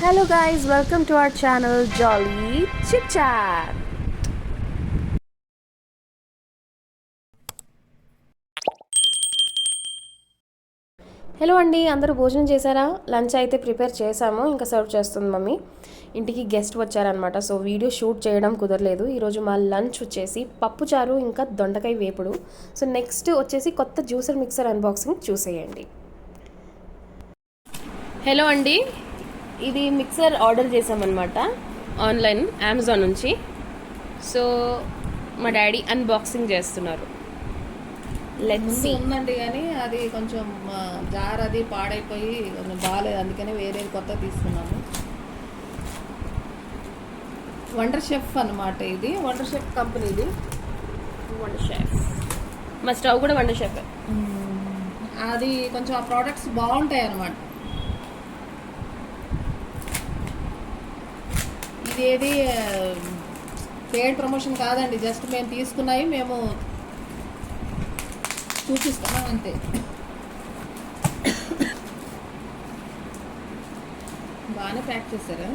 Hello guys, welcome to our channel Jolly Chit Chat. Hello అండి, అందరూ భోజనం చేశారా? లంచ్ అయితే ప్రిపేర్ చేశాము, ఇంకా సర్వ్ చేస్తుంది మమ్మీ. ఇంటికి గెస్ట్ వచ్చారనమాట, సో వీడియో షూట్ చేయడం కుదరలేదు. ఈరోజు మా లంచ్ వచ్చేసి పప్పుచారు ఇంకా దొండకాయ వేపుడు. సో నెక్స్ట్ వచ్చేసి కొత్త జ్యూసర్ మిక్సర్ అన్బాక్సింగ్ చూసేయండి. హలో అండి, ఇది మిక్సర్ ఆర్డర్ చేసామన్నమాట ఆన్లైన్ అమెజాన్ నుంచి. సో మా డాడీ అన్బాక్సింగ్ చేస్తున్నారు. ఉందండి, కానీ అది కొంచెం జార్ అది పాడైపోయి కొంచెం బాగాలేదు, అందుకని వేరే కొత్త తీసుకున్నాము. వండర్ షెఫ్ అన్నమాట, ఇది వండర్ షెఫ్ కంపెనీది. వండర్ షెఫ్ మా స్టవ్ కూడా వండర్ షెఫ్. అది కొంచెం ఆ ప్రోడక్ట్స్ బాగుంటాయి అన్నమాట. ఇదేది పేడ్ ప్రమోషన్ కాదండి, జస్ట్ మేము తీసుకున్నాయి మేము చూపిస్తున్నాం అంతే. బాగానే ప్యాక్ చేశారు,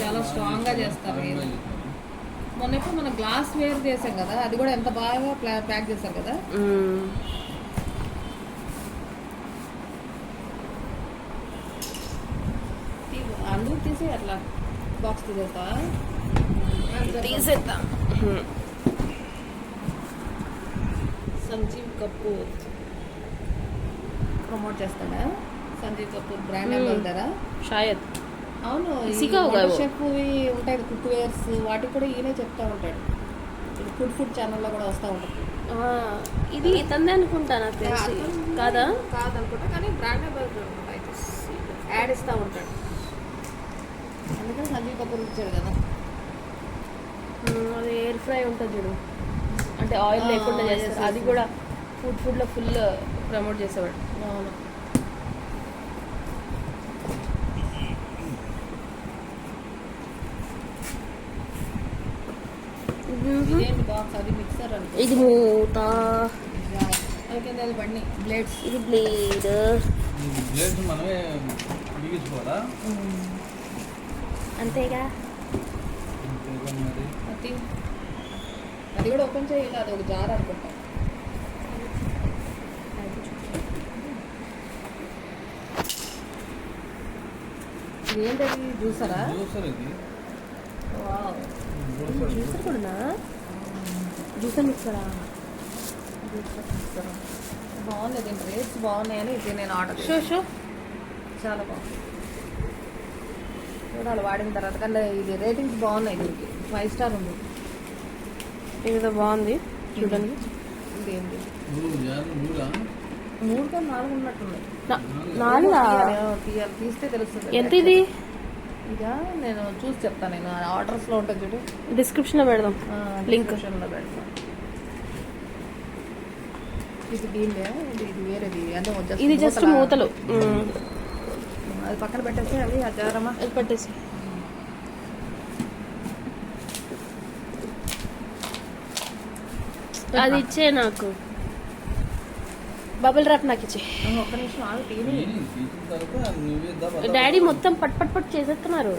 చాలా స్ట్రాంగ్గా చేస్తారు. మొన్న ఎప్పుడు మనం గ్లాస్ వేర్ చేసాం కదా, అది కూడా ఎంత బాగా ప్యాక్ చేశారు కదా. అందరూ తీసి అట్లా బాక్స్ తీసేద్దాం. సంజీవ్ కపూర్ ప్రమోట్ చేస్తాడా? సంజీవ్ కపూర్ బ్రాండ్ అంబాసిడరా? షాయద్. అవును, షెఫ్ ఉంటాయి కుక్ వేర్స్, వాటికి కూడా ఈయనే చెప్తా ఉంటాడు. ఫుడ్ ఛానల్లో కూడా వస్తూ ఉంటుంది. ఇది ఇతందే అనుకుంటా, నాకు తెలిసి. కాదనుకుంటా, కానీ బ్రాండ్ అంబాసిడర్ అనమాట. అయితే యాడ్ ఇస్తూ ఉంటాడు, అందుకని సంజీవ్ కపూర్ ఇచ్చాడు కదా. అది ఎయిర్ ఫ్రై ఉంటుంది చూడు, అంటే ఆయిల్ లేకుండా చేస్తారు. అది కూడా ఫుడ్లో ఫుల్ ప్రమోట్ చేసేవాడు. అవును, బాక్స్ అది మిక్సర్ అనుకో. ఇది మూత, అది బండి బ్లేడ్స్. ఇది బ్లేడ్. మనమే బిగించుకోవాలా? అంతేగా. అది కూడా ఓపెన్ చేయాలి, అది ఒక జార్ అనుకుంటా. ఇది ఏంటది? జ్యూసరా? జ్యూసర్ కూడా, జ్యూసర్ మిక్సరా? బాగుంది, దీని రేట్స్ బాగున్నాయని ఇది నేను ఆర్డర్ షో చాలా బాగుంది. చూడాలి వాడిన తర్వాత, కానీ ఇది రేటింగ్స్ బాగున్నాయి. దీనికి 5 స్టార్ ఉంది. ఇది బాగుంది చూడండి. ఇది ఏంటి? 3 కానీ 4 ఉన్నట్టున్నాయి. 4 తీస్తే తెలుస్తుంది. ఎంత ఇది? ఇక నేను చూసి చెప్తాను. నేను ఆర్డర్స్లో ఉంటుంది చూడు, డిస్క్రిప్షన్లో పెడదాం, లింక్ లో పెడతాను. ఇది దీనిలే, ఇది వేరేది. అంటే ఇది జస్ట్ మూతలు. అది పక్కన పెట్టేసి అది అచారమా అది పెట్టేసి. అది ఇచ్చే నాకు, బబుల్ ర్యాప్ నాకు ఇచ్చే. ఒక్క నిమిషం ఆగి. డాడీ మొత్తం పట్ పట్ పట్ చేసేస్తున్నారు.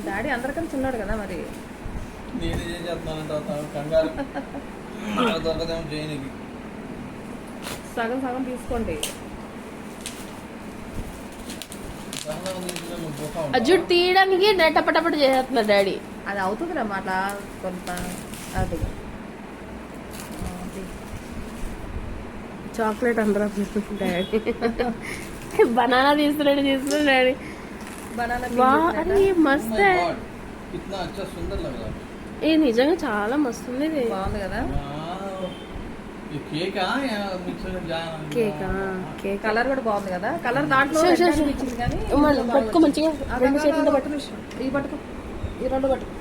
డాడీ అందరికన్నా చిన్నాడు కదా, మరి సగం సగం తీసుకోండి. జుట్టు తీయడానికి టపటపట చేసేస్తున్నారు డాడీ. అది అవుతుంది అన్నమాట కొంత. అది చాక్లెట్ అందరూ డాడీ. బనానా తీస్తున్నాడు డాడీ. బనానా మస్త్. ఇది నిజంగా చాలా మస్తు ఉంది. ఇది బాగుంది కదా. కేక్ కలర్ కూడా బాగుంది కదా. కలర్ దాంట్లో ఇచ్చింది, కానీ పట్టుకో మంచిగా. రెండు చేతులతో పట్టు. ఈ పట్టుకో, ఈ రెండు పట్టుకో.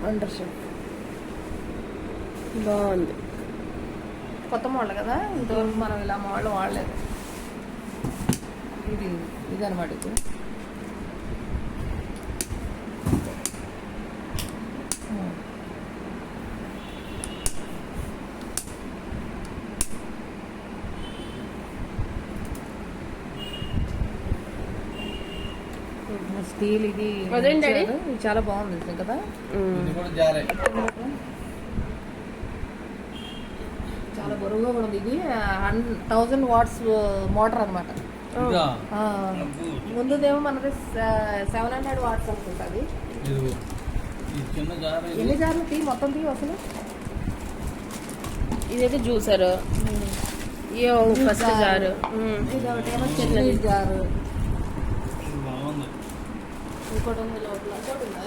వండర్ షెఫ్ బాగుంది. కొత్త మోడల్ కదా, ఇంతవరకు మనం ఇలా మోడల్ వాడలేదు. ఇది అనమాట. ఇది స్టీల్ ఇది అదేంటి డాడీ? ఇచ్చారు. ఇది చాలా బాగుంది కదా. ఇది కూడా జారే. చాలా బరువుగా కూడా ఉంది. ఇది 1000 వాట్స్ మోటార్ అనమాట. ఇదా? ముందుదేమో మనది 700 వాట్స్ అనుకుంటుంది. ఇదిగో. ఈ చిన్న జార ఇది. ఎన్ని జార్లు తీ మొత్తం తీ అసలు. ఇదైతే జ్యూసర్, ఫస్ట్ జారు, ఇది ఒకటేమో చిన్నది జారు. ఇది బాగుంది. ఇంకోటి ఉంది లోపల. ఇంకోటి ఉందా?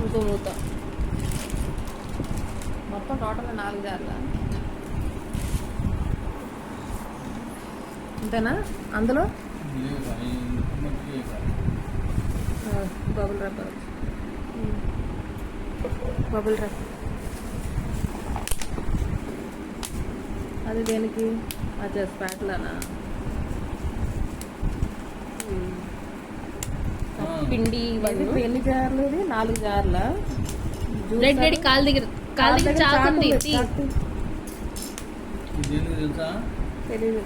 ఇంకో మూత. మొత్తం టోటల్ 4 జార్ల అంతేనా? అందులో లేక ఈ మట్టి లేక. Bubble rubber. Bubble rub. అది దేనికి? అచ్చా స్పాట్లానా? పిండి ఇప్పుడు ఎన్ని జార్లు? ఇది 4 జార్ల. రెడ్ రెడ్ కాలు దగ్గర చాకుంది. ఇది దేనికి తెలుసా? తెలీదు.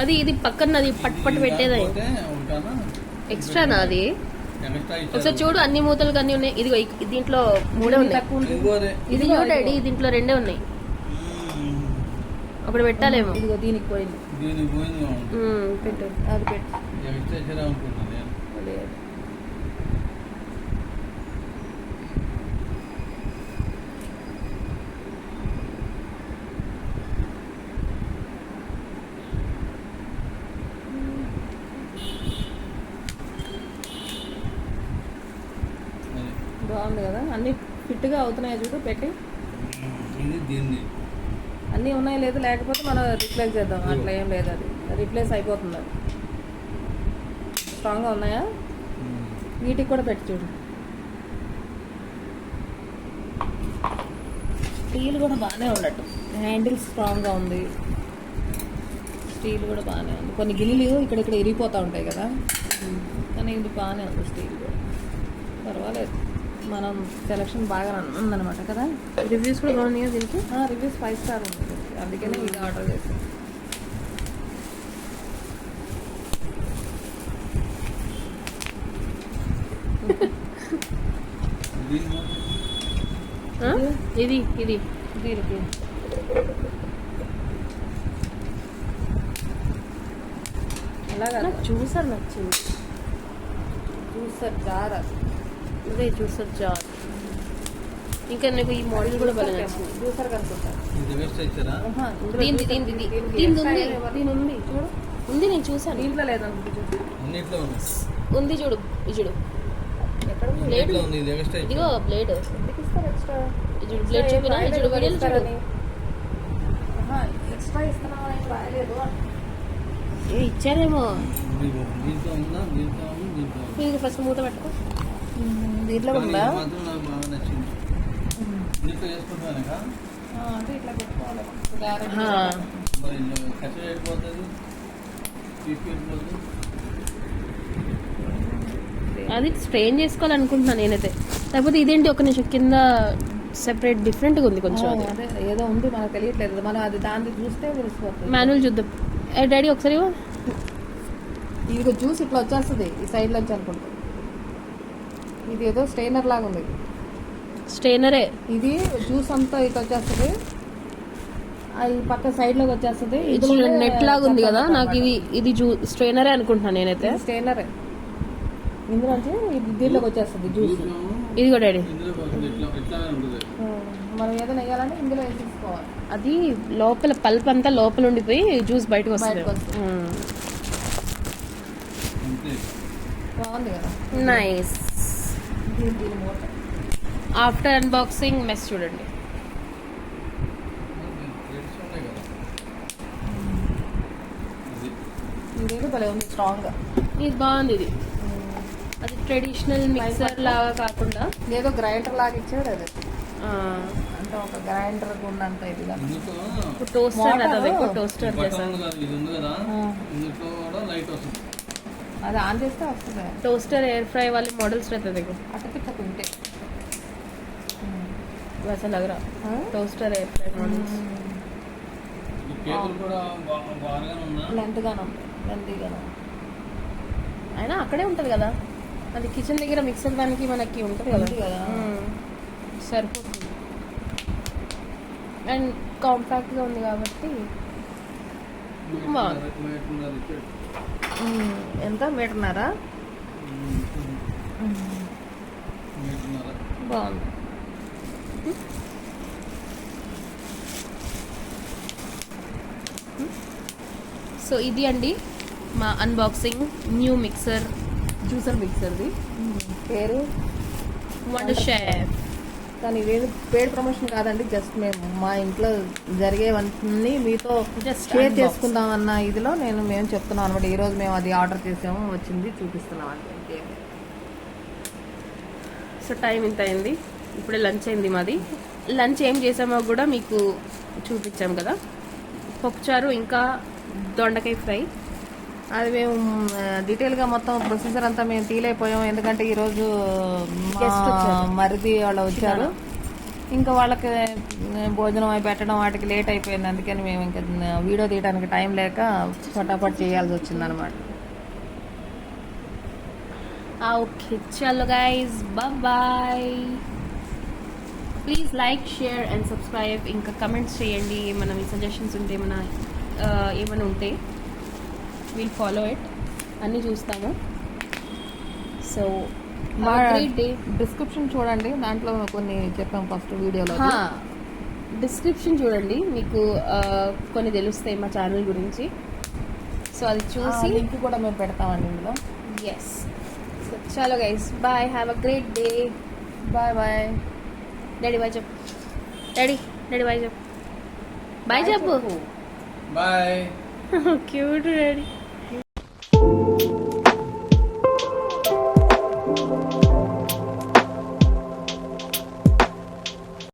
అది ఇది పక్కన అది పట్టు పట్టు పెట్టేది పోతే ఉంటానా? ఎక్స్ట్రానా అది? ఎక్స్ట్రా ఇచ్చారు. ఒకసారి చూడు, అన్ని మూతలు అన్ని ఉన్నాయి. ఇదిగో దీంట్లో 3 ఉన్నాయి. తక్కువ ఉంది. ఇదిగోరే. ఇది చూడండి, దీంట్లో 2 ఉన్నాయి. ఒకటి పెట్టాలేమో. ఇదిగో దీనికి పోయింది. దీనికి పోయింది బాగుంది. పెట్టు. అది పెట్టు. ఎక్స్ట్రా ఇచ్చారా అనుకున్నాను నేను. అదే. అది. బాగుంది కదా. అన్ని ఫిట్గా అవుతున్నాయి చూడు పెట్టి. ఇది దీన్ని. అన్నీ ఉన్నాయి లేదు, లేకపోతే మనం రీప్లేస్ చేద్దాం. అట్లా ఏం లేదు, అది రీప్లేస్ అయిపోతుంది. అది స్ట్రాంగ్గా ఉన్నాయా? వీటికి కూడా పెట్టి చూడు. స్టీల్ కూడా బాగానే ఉన్నట్టు. హ్యాండిల్ స్ట్రాంగ్గా ఉంది. స్టీల్ కూడా బాగానే ఉంది. కొన్ని గిన్నెలు ఇక్కడ ఇరిగిపోతూ ఉంటాయి కదా, కానీ ఇది బాగానే ఉంది. స్టీల్ కూడా పర్వాలేదు. మనం సెలక్షన్ బాగా ఉందన్నమాట కదా. రివ్యూస్ కూడా బాగున్నాయి దీనికి. రివ్యూస్ 5 స్టార్ ఉంది. అందుకనే ఇది ఆర్డర్ చేసాం. ఇది ఇది దీనికి అలాగా చూసారు, నచ్చింది. Juicer jar. ఇదే చూసారు జార్. ఇంకా నాకు ఈ మోడల్ కూడా బాగా నచ్చింది. జ్యూసర్ కనుకుంటా. ఇది వేస్ట్ ఇచ్చారా? దీని ఉంది చూడు, ఉంది. నేను చూసాను. దీంట్లో లేదనుకుంటా. అన్నిట్లో ఉంది. ఉంది చూడు, ఇది చూడు. ఎక్కడ ఉంది? అన్నిట్లో ఉంది. ఇది ఎక్స్ట్రా ఇదిగో బ్లేడ్. ఎందుకు ఇస్తారు ఎక్స్ట్రా? ఇది చూడు, బ్లేడ్ చూపినా. ఇది చూడు, వీడియోలో చూడు. ఎక్స్ట్రా ఇస్తున్నామని ఏం రాయలేదు. ఇచ్చారేమో. దీంట్లో ఉందా? దీంట్లో ఉంది. దీంట్లో ఉంది. ఇది ఫస్ట్ మూత పెట్టుకో. దీంట్లో కానీ ఉందా? ఇది మాత్రం నాకు బాగా నచ్చింది. దీంట్లో చేసుకుంటాను అంటే ఇట్లా పెట్టుకోవాలి. మరి కచ్చ అయిపోతుంది, తీసుకెళ్ళిపోతుంది. అది స్ట్రెయిన్ చేసుకోవాలనుకుంటున్నాను నేనైతే. లేకపోతే ఇదేంటి ఒక నిమిషం కింద సెపరేట్ డిఫరెంట్గా ఉంది కొంచెం. అది అదే ఏదో ఉంది, మనకు తెలియట్లేదు. మనం అది దాన్ని చూస్తే తెలిసిపోతుంది. మాన్యువల్ చూద్దాం. డాడీ ఒకసారి ఇది జ్యూస్ ఇట్లా వచ్చేస్తుంది ఈ సైడ్ నుంచి అనుకుంటా. ఇది ఏదో స్ట్రెయినర్ లాగా ఉంది. స్ట్రెయినరే ఇది జ్యూస్ అంతా ఇట్లా వచ్చేస్తుంది. ఈ పక్క సైడ్ లోకి వచ్చేస్తుంది. ఇది నెట్ లాగా ఉంది కదా. నాకు ఇది స్ట్రెయినరే అనుకుంటున్నాను నేనైతే. స్ట్రెయినరే. ఇందులోంచి దీంట్లోకి వచ్చేస్తుంది జ్యూస్. ఇది కూడా డాడీ. ఇందులో పోతుంది. ఇట్లానే ఉంటుంది. మనం ఏదైనా వేయాలని ఇందులో వేసేసుకోవాలి. అది లోపల పల్ప్ అంతా లోపల ఉండిపోయి జ్యూస్ బయటకు వస్తుంది. అంతే. బాగుంది కదా. నైస్. దీని మూట. ఆఫ్టర్ అన్బాక్సింగ్ మెస్ చూడండి. రేట్స్ ఉన్నాయి కదా. ఇది ఇదేదో భలే ఉంది స్ట్రాంగ్గా. ఇది బాగుంది. ఇది అది ట్రెడిషనల్ మిక్సర్ లాగా కాకుండా ఏదో గ్రైండర్ లాగా ఇచ్చాడు. అది ఆ, అంటే ఒక గ్రైండర్ ఉన్నంత ఇదిగా. ఇందులో టోస్టర్ కదా, Water. ఎక్కువ టోస్టర్ బటన్ చేసాం. ఉంది కదా, ఇది ఉంది కదా. ఇందులో కూడా లైట్ వస్తుంది. అది ఆన్ చేస్తే వస్తుంది. टोस्टर एयर फ्राई वाले मॉडल्स रहते देखो, అటపిట్ట కుంటే वैसा लग रहा टोस्टर एयर फ्राई मॉडल्स. కేకులు కూడా బాగానే ఉన్నా. లెంత్గానే ఉంది, లెంతీగానే. అయినా అక్కడే ఉంటుంది కదా, అది కిచెన్ దగ్గర మిక్సర్ దానికి మనకి ఉంటుంది ఉంది కదా. సరిపోతుంది. అండ్ కాంపాక్ట్గా ఉంది కాబట్టి ఎంత మీటర్న్నారా? బాగుంది. సో ఇది అండి మా అన్బాక్సింగ్ న్యూ మిక్సర్, జ్యూసర్ మిక్సర్ది. పేరు వండర్చెఫ్. కానీ ఇదేది పేడ్ ప్రమోషన్ కాదండి, జస్ట్ మేము మా ఇంట్లో జరిగేవన్నీ మీతో Just షేర్ unbox. చేసుకుందామన్న ఇదిలో మేము చెప్తున్నాం అనమాట. ఈరోజు మేము అది ఆర్డర్ చేసాము, వచ్చింది, చూపిస్తున్నాం అంటే. సో టైం ఇంత అయింది, ఇప్పుడే లంచ్ అయింది మాది. లంచ్ ఏం చేసామో కూడా మీకు చూపించాం కదా, పప్పుచారు ఇంకా దొండకాయ ఫ్రై. అది మేము డీటెయిల్గా మొత్తం ప్రొసీజర్ అంతా మేము తీలేకపోయాం, ఎందుకంటే ఈరోజు Guest వచ్చారు. మరిది వాళ్ళు వచ్చారు. ఇంకా వాళ్ళకి భోజనం అవి పెట్టడం వాటికి లేట్ అయిపోయింది, అందుకని మేము ఇంకా వీడియో తీయడానికి టైం లేక ఫటాఫట్ చేయాల్సి వచ్చింది అనమాట. ఓకే చలో guys, bye. Please like, share and subscribe. ఇంకా కమెంట్స్ చేయండి, ఏమైనా మీ సజెషన్స్ ఉంటే, ఏమైనా ఉంటే విల్ ఫాలో ఇట్, అన్నీ చూస్తాము. సో మా గ్రేట్ డే. డిస్క్రిప్షన్ చూడండి, దాంట్లో కొన్ని చెప్పాం ఫస్ట్ వీడియోలో. డిస్క్రిప్షన్ చూడండి, మీకు కొన్ని తెలుస్తాయి మా ఛానల్ గురించి. సో అది చూసి లింక్ కూడా మేము పెడతామండి ఇందులో. ఎస్. సో చలో guys, bye, have a great day. Bye bye. Daddy bye చెప్పు. డాడీ బాయ్ చెప్పు. బాయ్ చెప్పు. బాయ్. Cute daddy.